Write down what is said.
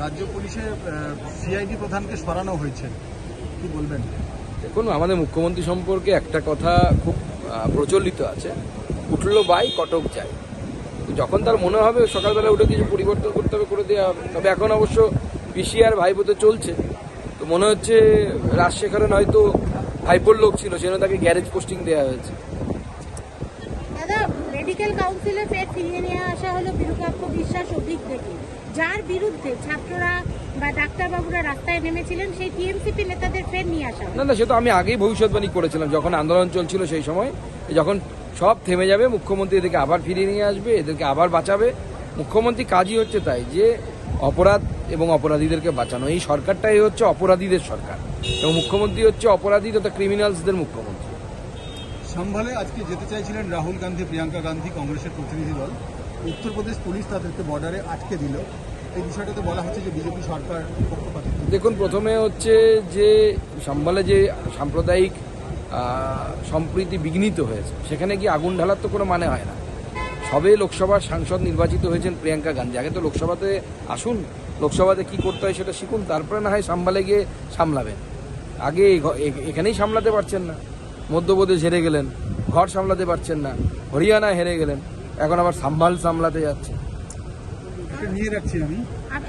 রাজ্য পুলিশের সিআইডি প্রধানকে সরানো হয়েছে, কি বলবেন? দেখুন, আমাদের মুখ্যমন্ত্রী সম্পর্কে একটা কথা খুব প্রচলিত আছে, উঠলো বাই কটক যায়। যখন তার মনে হবে সকালবেলা উঠে কিছু পরিবর্তন করতে হবে, করে দেওয়া হবে। তবে এখন অবশ্য পিসিআর ভাইপোতে চলছে, তো মনে হচ্ছে রাজশেখরন হয়তো ভাইপোর লোক ছিল, সেজন্য তাকে গ্যারেজ পোস্টিং দেওয়া হয়েছে। দাদা, মেডিকেল কাউন্সিলে ফের ফিরিয়ে নিয়ে আসা হলো বিরূপাক্ষ বিশ্বাস অভিক থেকে, যার বিরুদ্ধে ছাত্ররা বা ডাক্তারবাবুরা রাস্তায় নেমেছিলেন, সেই টিএমসিপি নেতাদের ফের নিয়ে আসা। না, সে তো আমি আগেই ভবিষ্যৎবাণী করেছিলাম যখন আন্দোলন চলছিল, সেই সময় যখন সব থেমে যাবে মুখ্যমন্ত্রী এদেরকে আবার ফিরিয়ে নিয়ে আসবে, এদেরকে আবার বাঁচাবে। মুখ্যমন্ত্রী কাজই হচ্ছে তাই, যে অপরাধ এবং অপরাধীদেরকে বাঁচানো। এই সরকারটাই হচ্ছে অপরাধীদের সরকার, এবং মুখ্যমন্ত্রী হচ্ছে অপরাধী তথা ক্রিমিনালসদের মুখ্যমন্ত্রী। সম্ভালে আজকে যেতে চাইছিলেন রাহুল গান্ধী, প্রিয়াঙ্কা গান্ধী, কংগ্রেসের প্রতিনিধি দল। উত্তরপ্রদেশ পুলিশ তাদেরকে বর্ডারে আটকে দিল। এই বিষয়টাতে বলা হচ্ছে যে বিজেপি সরকার পক্ষপাতিত্ব। দেখুন, প্রথমে হচ্ছে যে সম্ভালে যে সাম্প্রদায়িক সম্প্রীতি বিঘ্নিত হয়েছে, সেখানে কি আগুন ঢালার তো কোনো মানে হয় না। সবে লোকসভার সাংসদ নির্বাচিত হয়েছেন প্রিয়াঙ্কা গান্ধী, আগে তো লোকসভাতে আসুন, লোকসভাতে কি করতে হয় সেটা শিখুন, তারপরে না হয় সম্ভালে গিয়ে সামলাবেন। আগে এখানেই সামলাতে পারছেন না, মধ্যপ্রদেশ হেরে গেলেন, ঘর সামলাতে পারছেন না, হরিয়ানা হেরে গেলেন, এখন আবার সম্ভাল সামলাতে যাচ্ছে। নিয়ে রাখছি আমি।